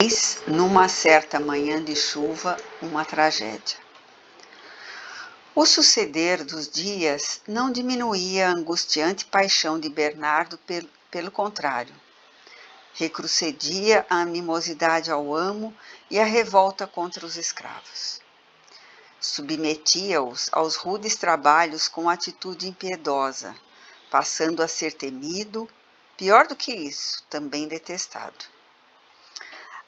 Eis, numa certa manhã de chuva, uma tragédia. O suceder dos dias não diminuía a angustiante paixão de Bernardo, pelo contrário. Recrucedia a animosidade ao amo e a revolta contra os escravos. Submetia-os aos rudes trabalhos com atitude impiedosa, passando a ser temido, pior do que isso, também detestado.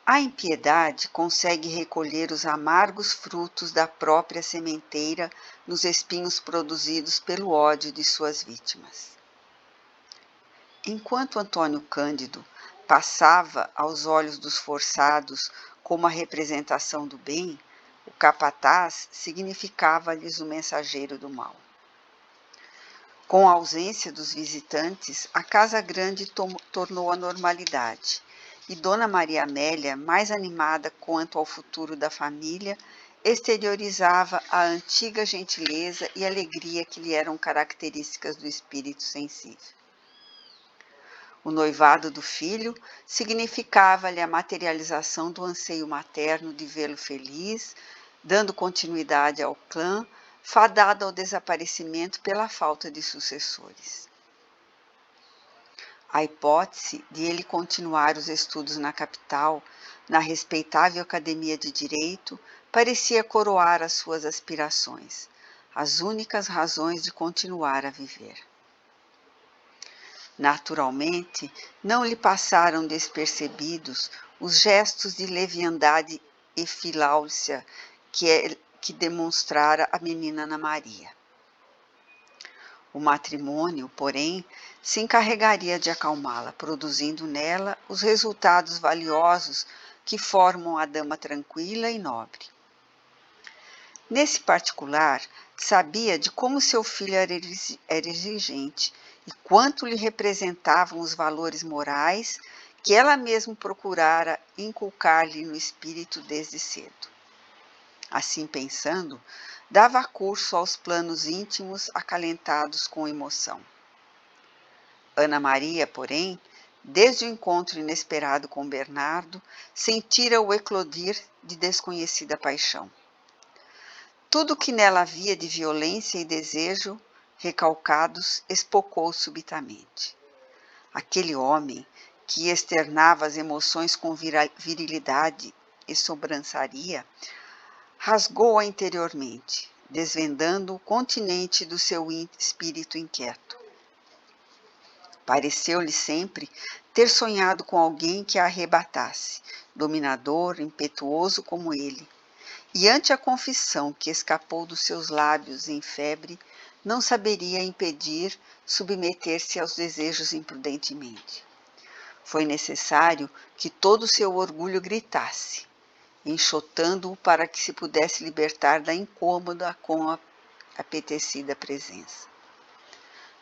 A impiedade consegue recolher os amargos frutos da própria sementeira nos espinhos produzidos pelo ódio de suas vítimas. Enquanto Antônio Cândido passava aos olhos dos forçados como a representação do bem, o capataz significava-lhes o mensageiro do mal. Com a ausência dos visitantes, a casa grande tornou a normalidade, e Dona Maria Amélia, mais animada quanto ao futuro da família, exteriorizava a antiga gentileza e alegria que lhe eram características do espírito sensível. O noivado do filho significava-lhe a materialização do anseio materno de vê-lo feliz, dando continuidade ao clã, fadado ao desaparecimento pela falta de sucessores. A hipótese de ele continuar os estudos na capital, na respeitável Academia de Direito, parecia coroar as suas aspirações, as únicas razões de continuar a viver. Naturalmente, não lhe passaram despercebidos os gestos de leviandade e filáusia que demonstrara a menina Ana Maria. O matrimônio, porém, se encarregaria de acalmá-la, produzindo nela os resultados valiosos que formam a dama tranquila e nobre. Nesse particular, sabia de como seu filho era exigente e quanto lhe representavam os valores morais que ela mesma procurara inculcar-lhe no espírito desde cedo. Assim pensando, dava curso aos planos íntimos acalentados com emoção. Ana Maria, porém, desde o encontro inesperado com Bernardo, sentira o eclodir de desconhecida paixão. Tudo o que nela havia de violência e desejo recalcados espocou subitamente. Aquele homem que externava as emoções com virilidade e sobrançaria, rasgou-a interiormente, desvendando o continente do seu espírito inquieto. Pareceu-lhe sempre ter sonhado com alguém que a arrebatasse, dominador, impetuoso como ele, e ante a confissão que escapou dos seus lábios em febre, não saberia impedir submeter-se aos desejos imprudentemente. Foi necessário que todo o seu orgulho gritasse, enxotando-o para que se pudesse libertar da incômoda com a apetecida presença.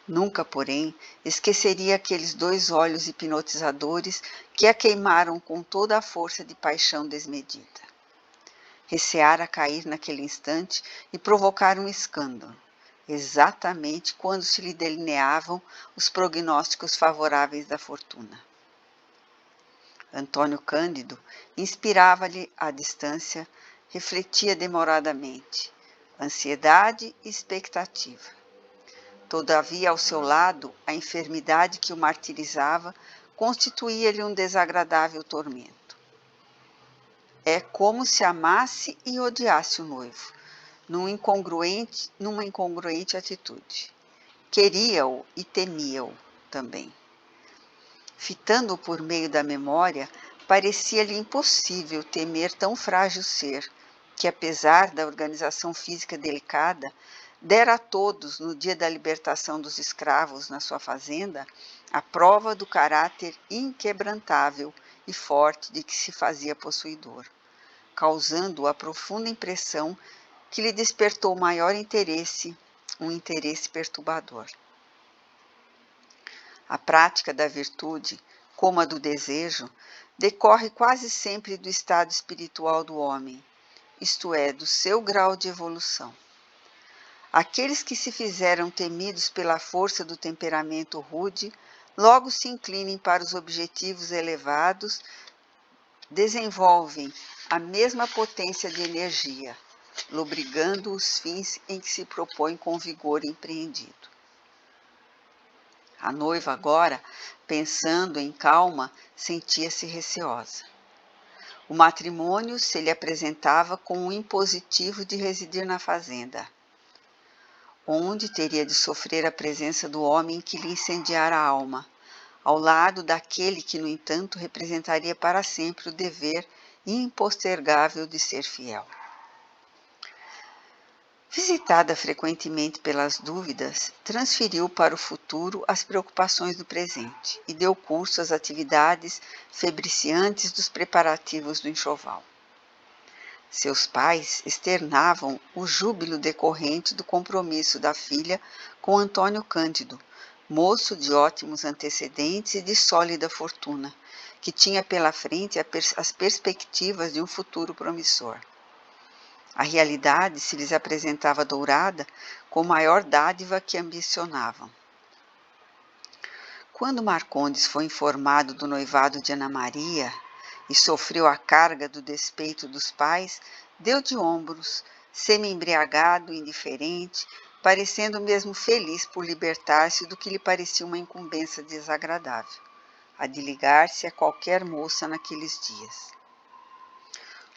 Nunca, porém, esqueceria aqueles 2 olhos hipnotizadores que a queimaram com toda a força de paixão desmedida. Receara cair naquele instante e provocar um escândalo, exatamente quando se lhe delineavam os prognósticos favoráveis da fortuna. Antônio Cândido inspirava-lhe à distância, refletia demoradamente, ansiedade e expectativa. Todavia, ao seu lado, a enfermidade que o martirizava constituía-lhe um desagradável tormento. É como se amasse e odiasse o noivo, numa incongruente atitude. Queria-o e temia-o também. Fitando-o por meio da memória, parecia-lhe impossível temer tão frágil ser, que, apesar da organização física delicada, dera a todos, no dia da libertação dos escravos na sua fazenda, a prova do caráter inquebrantável e forte de que se fazia possuidor, causando a profunda impressão que lhe despertou maior interesse, um interesse perturbador. A prática da virtude, como a do desejo, decorre quase sempre do estado espiritual do homem, isto é, do seu grau de evolução. Aqueles que se fizeram temidos pela força do temperamento rude, logo se inclinem para os objetivos elevados desenvolvem a mesma potência de energia, lobrigando os fins em que se propõe com vigor empreendido. A noiva agora, pensando em calma, sentia-se receosa. O matrimônio se lhe apresentava com o impositivo de residir na fazenda, onde teria de sofrer a presença do homem que lhe incendiara a alma, ao lado daquele que, no entanto, representaria para sempre o dever impostergável de ser fiel. Visitada frequentemente pelas dúvidas, transferiu para o futuro as preocupações do presente e deu curso às atividades febriciantes dos preparativos do enxoval. Seus pais externavam o júbilo decorrente do compromisso da filha com Antônio Cândido, moço de ótimos antecedentes e de sólida fortuna, que tinha pela frente as perspectivas de um futuro promissor. A realidade se lhes apresentava dourada com maior dádiva que ambicionavam. Quando Marcondes foi informado do noivado de Ana Maria e sofreu a carga do despeito dos pais, deu de ombros, semi-embriagado, indiferente, parecendo mesmo feliz por libertar-se do que lhe parecia uma incumbência desagradável, a de ligar-se a qualquer moça naqueles dias.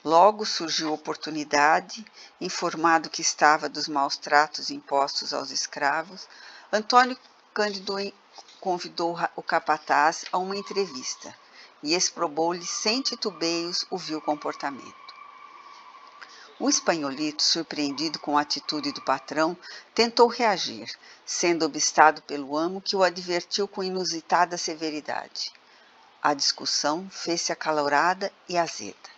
Logo surgiu oportunidade, informado que estava dos maus tratos impostos aos escravos, Antônio Cândido convidou o capataz a uma entrevista e exprobou-lhe sem titubeios o vil comportamento. O espanholito, surpreendido com a atitude do patrão, tentou reagir, sendo obstado pelo amo, que o advertiu com inusitada severidade. A discussão fez-se acalorada e azeda.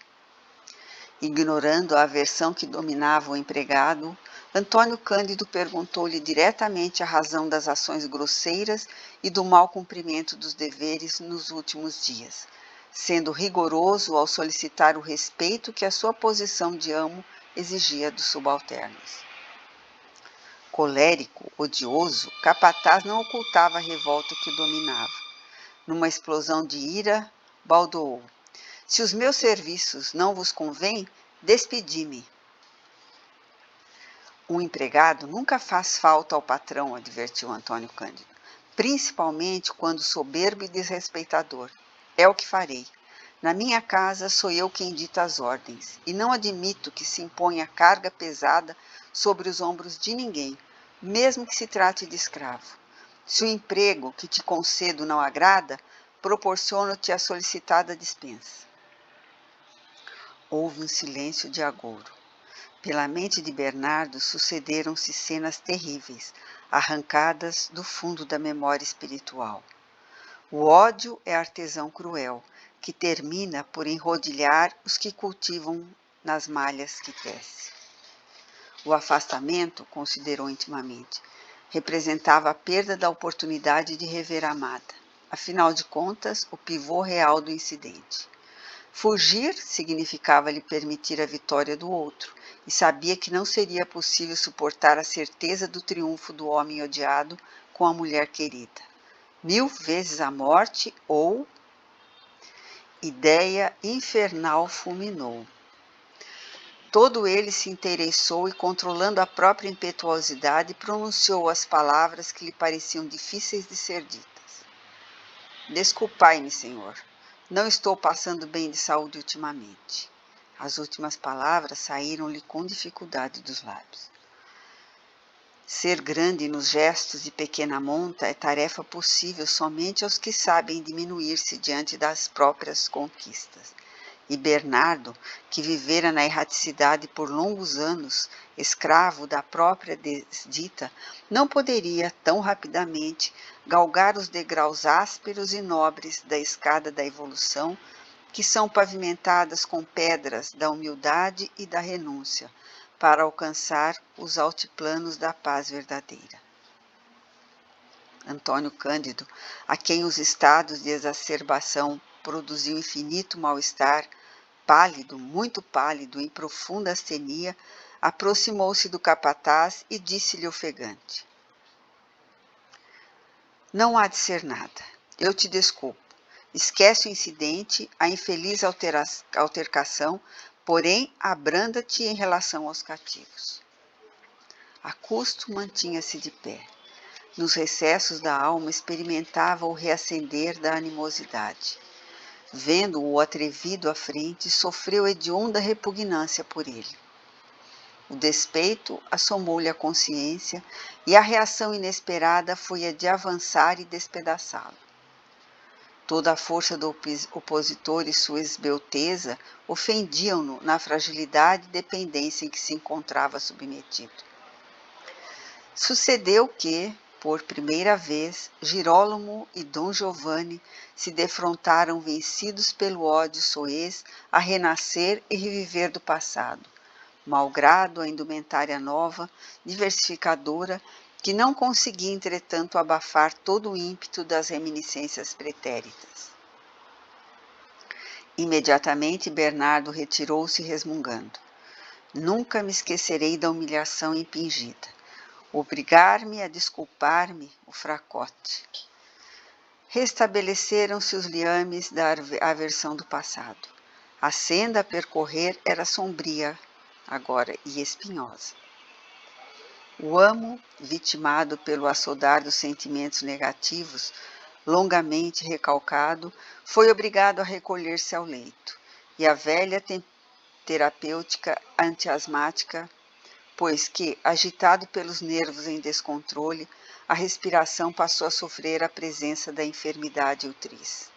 Ignorando a aversão que dominava o empregado, Antônio Cândido perguntou-lhe diretamente a razão das ações grosseiras e do mau cumprimento dos deveres nos últimos dias, sendo rigoroso ao solicitar o respeito que a sua posição de amo exigia dos subalternos. Colérico, odioso, Capataz não ocultava a revolta que o dominava. Numa explosão de ira, baldoou: "Se os meus serviços não vos convêm, despedi-me." Um empregado nunca faz falta ao patrão, advertiu Antônio Cândido, principalmente quando soberbo e desrespeitador. É o que farei. Na minha casa sou eu quem dita as ordens, e não admito que se imponha carga pesada sobre os ombros de ninguém, mesmo que se trate de escravo. Se o emprego que te concedo não agrada, proporciono-te a solicitada dispensa. Houve um silêncio de agouro. Pela mente de Bernardo sucederam-se cenas terríveis, arrancadas do fundo da memória espiritual. O ódio é artesão cruel, que termina por enrodilhar os que cultivam nas malhas que tece. O afastamento, considerou intimamente, representava a perda da oportunidade de rever a amada. Afinal de contas, o pivô real do incidente. Fugir significava lhe permitir a vitória do outro, e sabia que não seria possível suportar a certeza do triunfo do homem odiado com a mulher querida. 1000 vezes a morte ou... Ideia infernal fulminou. Todo ele se inteiriçou e, controlando a própria impetuosidade, pronunciou as palavras que lhe pareciam difíceis de ser ditas. Desculpai-me, senhor. Não estou passando bem de saúde ultimamente. As últimas palavras saíram-lhe com dificuldade dos lábios. Ser grande nos gestos de pequena monta é tarefa possível somente aos que sabem diminuir-se diante das próprias conquistas. E Bernardo, que vivera na erraticidade por longos anos, escravo da própria desdita, não poderia, tão rapidamente, galgar os degraus ásperos e nobres da escada da evolução, que são pavimentadas com pedras da humildade e da renúncia, para alcançar os altiplanos da paz verdadeira. Antônio Cândido, a quem os estados de exacerbação produziam infinito mal-estar, pálido, muito pálido, em profunda astenia, aproximou-se do capataz e disse-lhe ofegante: "Não há de ser nada. Eu te desculpo. Esquece o incidente, a infeliz altercação, porém abranda-te em relação aos cativos. A custo mantinha-se de pé. Nos recessos da alma experimentava o reacender da animosidade. Vendo-o atrevido à frente, sofreu hedionda repugnância por ele. O despeito assomou-lhe a consciência e a reação inesperada foi a de avançar e despedaçá-lo. Toda a força do opositor e sua esbelteza ofendiam-no na fragilidade e dependência em que se encontrava submetido. Sucedeu que, por primeira vez, Girolamo e Dom Giovanni se defrontaram vencidos pelo ódio soez a renascer e reviver do passado, malgrado a indumentária nova, diversificadora, que não conseguia, entretanto, abafar todo o ímpeto das reminiscências pretéritas. Imediatamente Bernardo retirou-se resmungando. Nunca me esquecerei da humilhação impingida. Obrigar-me a desculpar-me, o fracote. Restabeleceram-se os liames da aversão do passado. A senda a percorrer era sombria agora e espinhosa. O amo, vitimado pelo assodar dos sentimentos negativos, longamente recalcado, foi obrigado a recolher-se ao leito, e a velha terapêutica antiasmática, pois que, agitado pelos nervos em descontrole, a respiração passou a sofrer a presença da enfermidade ultriz.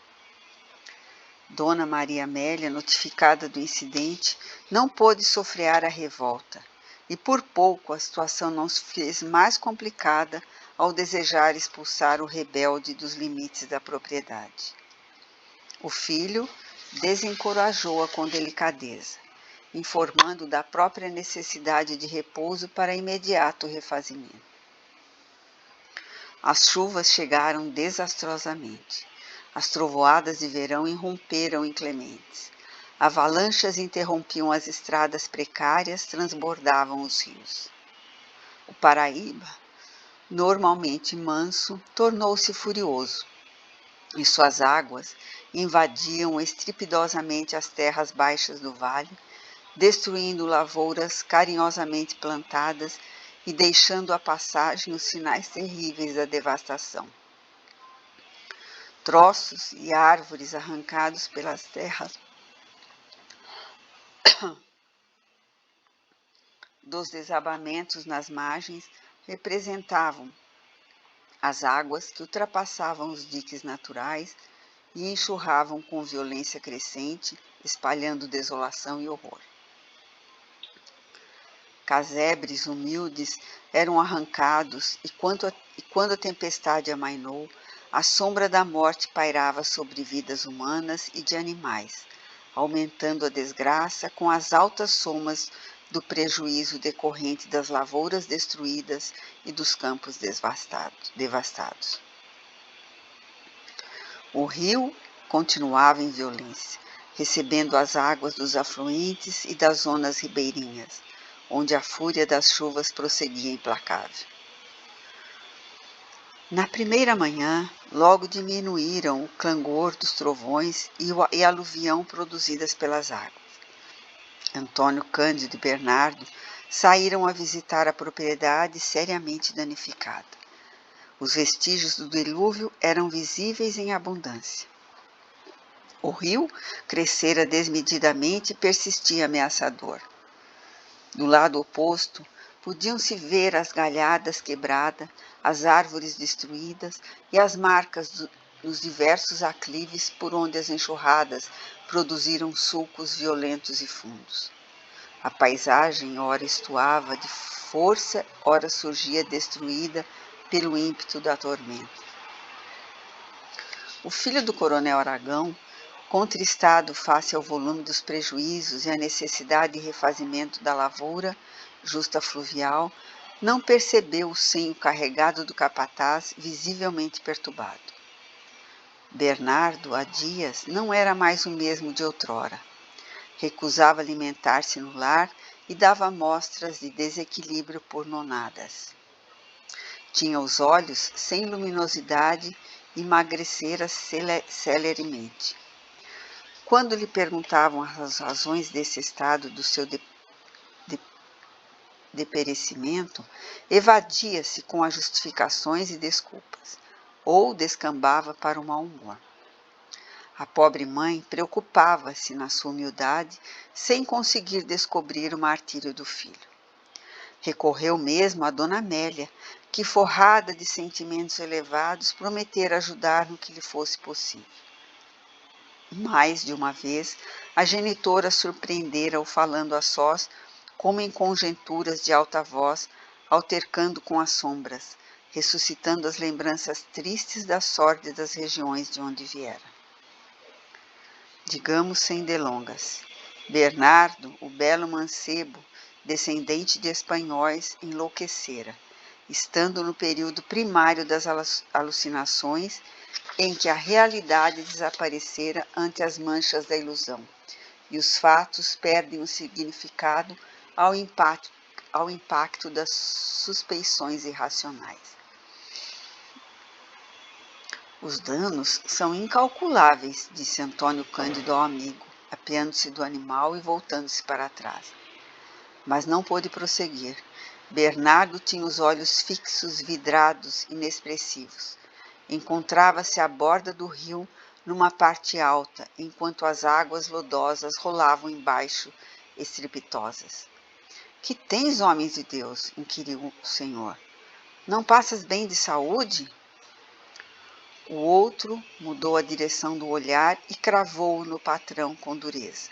Dona Maria Amélia, notificada do incidente, não pôde sofrear a revolta, e por pouco a situação não se fez mais complicada ao desejar expulsar o rebelde dos limites da propriedade. O filho desencorajou-a com delicadeza, informando da própria necessidade de repouso para imediato refazimento. As chuvas chegaram desastrosamente. As trovoadas de verão irromperam inclementes. Avalanchas interrompiam as estradas precárias, transbordavam os rios. O Paraíba, normalmente manso, tornou-se furioso, e suas águas invadiam estrepidosamente as terras baixas do vale, destruindo lavouras carinhosamente plantadas e deixando à passagem os sinais terríveis da devastação. Troços e árvores arrancados pelas terras dos desabamentos nas margens representavam as águas que ultrapassavam os diques naturais e enxurravam com violência crescente, espalhando desolação e horror. Casebres humildes eram arrancados e quando a tempestade amainou, a sombra da morte pairava sobre vidas humanas e de animais, aumentando a desgraça com as altas somas do prejuízo decorrente das lavouras destruídas e dos campos devastados. O rio continuava em violência, recebendo as águas dos afluentes e das zonas ribeirinhas, onde a fúria das chuvas prosseguia implacável. Na primeira manhã, logo diminuíram o clangor dos trovões e a aluvião produzidas pelas águas. Antônio Cândido e Bernardo saíram a visitar a propriedade seriamente danificada. Os vestígios do dilúvio eram visíveis em abundância. O rio crescera desmedidamente e persistia ameaçador. Do lado oposto, podiam-se ver as galhadas quebradas, as árvores destruídas e as marcas dos diversos aclives por onde as enxurradas produziram sulcos violentos e fundos. A paisagem ora estuava de força, ora surgia destruída pelo ímpeto da tormenta. O filho do coronel Aragão, contristado face ao volume dos prejuízos e à necessidade de refazimento da lavoura justa fluvial, não percebeu o senho carregado do capataz visivelmente perturbado. Bernardo, há dias, não era mais o mesmo de outrora. Recusava alimentar-se no lar e dava mostras de desequilíbrio por nonadas. Tinha os olhos sem luminosidade emagrecera celeremente. Quando lhe perguntavam as razões desse estado do seu deperecimento, evadia-se com as justificações e desculpas, ou descambava para o mau humor. A pobre mãe preocupava-se na sua humildade, sem conseguir descobrir o martírio do filho. Recorreu mesmo a Dona Amélia, que, forrada de sentimentos elevados, prometera ajudar no que lhe fosse possível. Mais de uma vez, a genitora surpreendera-o falando a sós, como em conjecturas de alta voz, altercando com as sombras, ressuscitando as lembranças tristes das sórdidas regiões de onde viera. Digamos sem delongas, Bernardo, o belo mancebo, descendente de espanhóis, enlouquecera, estando no período primário das alucinações, em que a realidade desaparecera ante as manchas da ilusão, e os fatos perdem o significado ao impacto das suspeições irracionais. Os danos são incalculáveis, disse Antônio Cândido ao amigo, apeando-se do animal e voltando-se para trás. Mas não pôde prosseguir. Bernardo tinha os olhos fixos, vidrados, inexpressivos. Encontrava-se à borda do rio, numa parte alta, enquanto as águas lodosas rolavam embaixo, estrepitosas. — Que tens, homem de Deus? Inquiriu o senhor. — Não passas bem de saúde? O outro mudou a direção do olhar e cravou-o no patrão com dureza.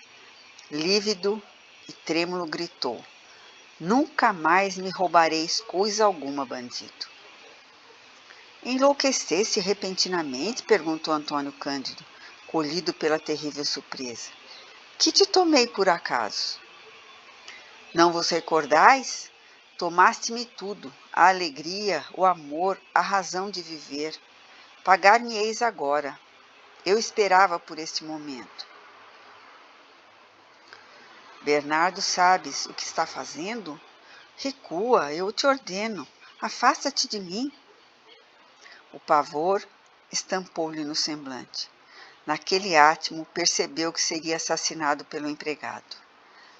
Lívido e trêmulo gritou: — Nunca mais me roubareis coisa alguma, bandido. Enlouqueceste repentinamente? Perguntou Antônio Cândido, colhido pela terrível surpresa. Que te tomei por acaso? Não vos recordais? Tomaste-me tudo, a alegria, o amor, a razão de viver. Pagar-me-eis agora. Eu esperava por este momento. Bernardo, sabes o que está fazendo? Recua, eu te ordeno. Afasta-te de mim. O pavor estampou-lhe no semblante. Naquele átimo, percebeu que seria assassinado pelo empregado.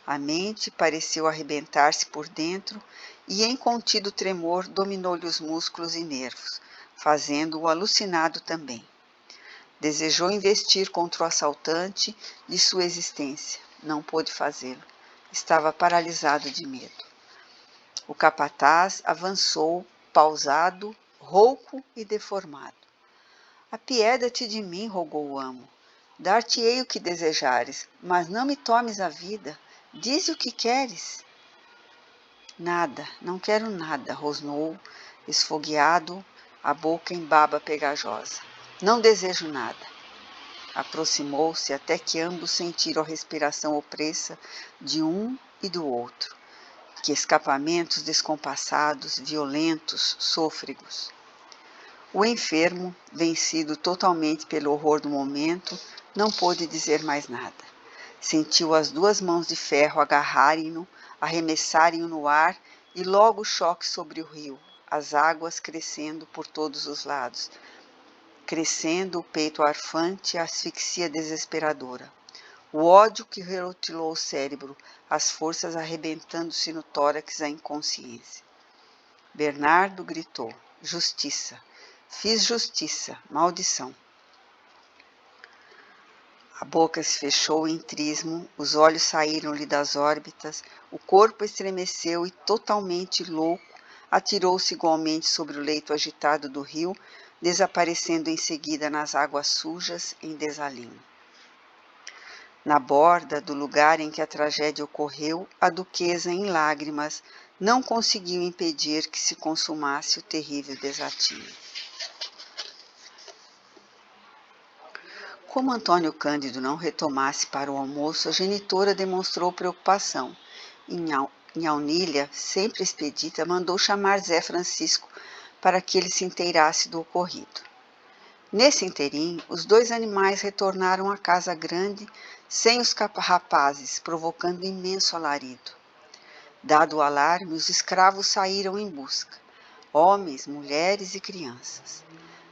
A mente pareceu arrebentar-se por dentro e, em contido tremor, dominou-lhe os músculos e nervos, fazendo-o alucinado também. Desejou investir contra o assaltante de sua existência. Não pôde fazê-lo. Estava paralisado de medo. O capataz avançou, pausado, rouco e deformado. Apieda-te de mim, rogou o amo. Dar-te-ei o que desejares, mas não me tomes a vida. Dize o que queres. Nada, não quero nada, rosnou, esfogueado, a boca em baba pegajosa. Não desejo nada. Aproximou-se até que ambos sentiram a respiração opressa de um e do outro. Que escapamentos descompassados, violentos, sôfregos. O enfermo, vencido totalmente pelo horror do momento, não pôde dizer mais nada. Sentiu as duas mãos de ferro agarrarem-no, arremessarem-o no ar e logo o choque sobre o rio, as águas crescendo por todos os lados, crescendo o peito arfante, a asfixia desesperadora. O ódio que rerotilou o cérebro, as forças arrebentando-se no tórax, a inconsciência. Bernardo gritou: Justiça! Fiz justiça, maldição! A boca se fechou em trismo, os olhos saíram-lhe das órbitas, o corpo estremeceu e, totalmente louco, atirou-se igualmente sobre o leito agitado do rio, desaparecendo em seguida nas águas sujas em desalinho. Na borda do lugar em que a tragédia ocorreu, a duquesa, em lágrimas, não conseguiu impedir que se consumasse o terrível desatino. Como Antônio Cândido não retomasse para o almoço, a genitora demonstrou preocupação. Em Aunilha, sempre expedita, mandou chamar Zé Francisco para que ele se inteirasse do ocorrido. Nesse interim, os dois animais retornaram à casa grande, sem os rapazes, provocando imenso alarido. Dado o alarme, os escravos saíram em busca, homens, mulheres e crianças.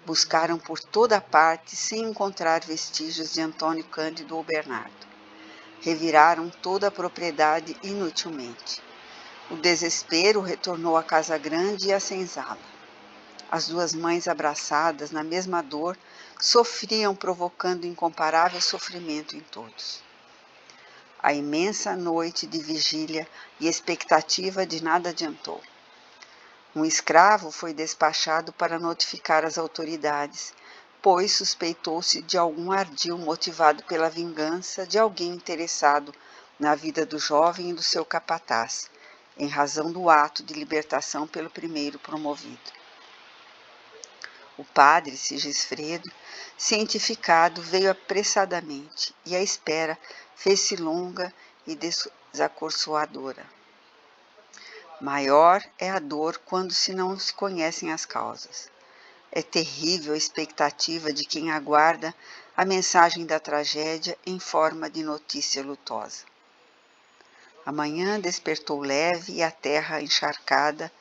Buscaram por toda parte sem encontrar vestígios de Antônio Cândido ou Bernardo. Reviraram toda a propriedade inutilmente. O desespero retornou à casa grande e à senzala. As duas mães, abraçadas na mesma dor, sofriam, provocando incomparável sofrimento em todos. A imensa noite de vigília e expectativa de nada adiantou. Um escravo foi despachado para notificar as autoridades, pois suspeitou-se de algum ardil motivado pela vingança de alguém interessado na vida do jovem e do seu capataz, em razão do ato de libertação pelo primeiro promovido. O padre Sigisfredo, cientificado, veio apressadamente, e a espera fez-se longa e desacorçoadora. Maior é a dor quando se não se conhecem as causas. É terrível a expectativa de quem aguarda a mensagem da tragédia em forma de notícia lutosa. A manhã despertou leve e a terra encharcada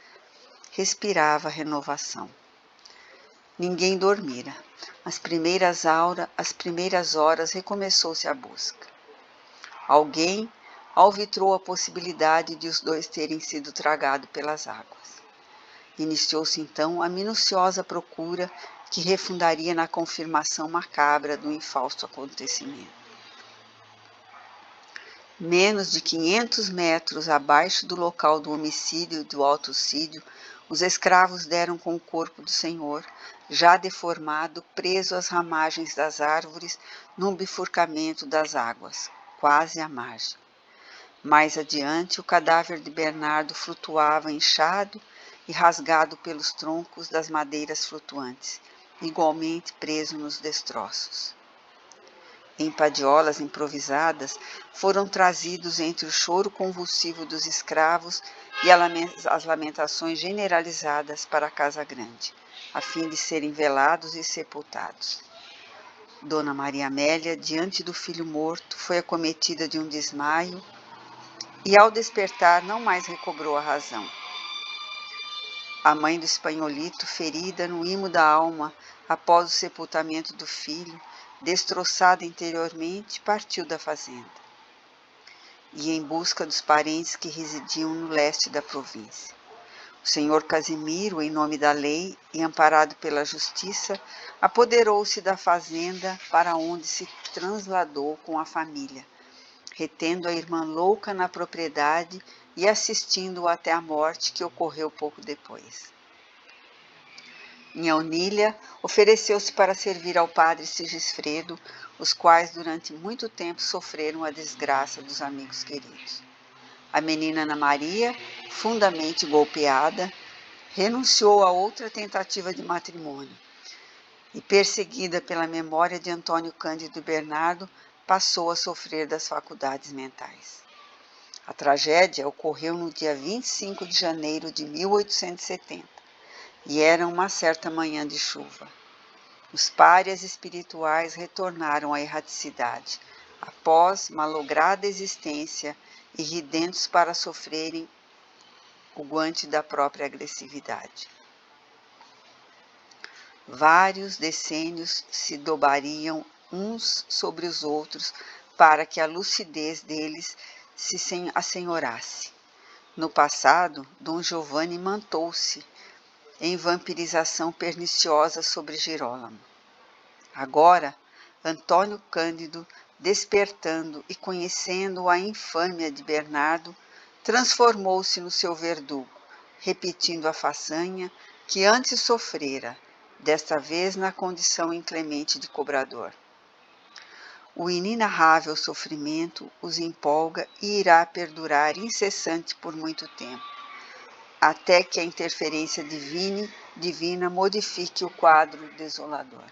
respirava renovação. Ninguém dormira. Às primeiras horas recomeçou-se a busca. Alguém alvitrou a possibilidade de os dois terem sido tragados pelas águas. Iniciou-se então a minuciosa procura que refundaria na confirmação macabra do infausto acontecimento. Menos de 500 metros abaixo do local do homicídio e do autocídio, os escravos deram com o corpo do senhor, já deformado, preso às ramagens das árvores, num bifurcamento das águas, quase à margem. Mais adiante, o cadáver de Bernardo flutuava inchado e rasgado pelos troncos das madeiras flutuantes, igualmente preso nos destroços. Em padiolas improvisadas, foram trazidos entre o choro convulsivo dos escravos e as lamentações generalizadas para a casa grande, a fim de serem velados e sepultados. Dona Maria Amélia, diante do filho morto, foi acometida de um desmaio e, ao despertar, não mais recobrou a razão. A mãe do espanholito, ferida no imo da alma após o sepultamento do filho, destroçada interiormente, partiu da fazenda. E em busca dos parentes que residiam no leste da província. O senhor Casimiro, em nome da lei e amparado pela justiça, apoderou-se da fazenda para onde se transladou com a família, retendo a irmã louca na propriedade e assistindo-o até a morte que ocorreu pouco depois. Em Aunilha, ofereceu-se para servir ao padre Sigisfredo, os quais durante muito tempo sofreram a desgraça dos amigos queridos. A menina Ana Maria, fundamente golpeada, renunciou a outra tentativa de matrimônio e, perseguida pela memória de Antônio Cândido Bernardo, passou a sofrer das faculdades mentais. A tragédia ocorreu no dia 25 de janeiro de 1870 e era uma certa manhã de chuva. Os párias espirituais retornaram à erraticidade, após malograda existência e ridentos para sofrerem o guante da própria agressividade. Vários decênios se dobrariam uns sobre os outros para que a lucidez deles se assenhorasse. No passado, Dom Giovanni mantou-se em vampirização perniciosa sobre Girolamo. Agora, Antônio Cândido, despertando e conhecendo a infâmia de Bernardo, transformou-se no seu verdugo, repetindo a façanha que antes sofrera, desta vez na condição inclemente de cobrador. O inenarrável sofrimento os empolga e irá perdurar incessante por muito tempo, até que a interferência divina modifique o quadro desolador.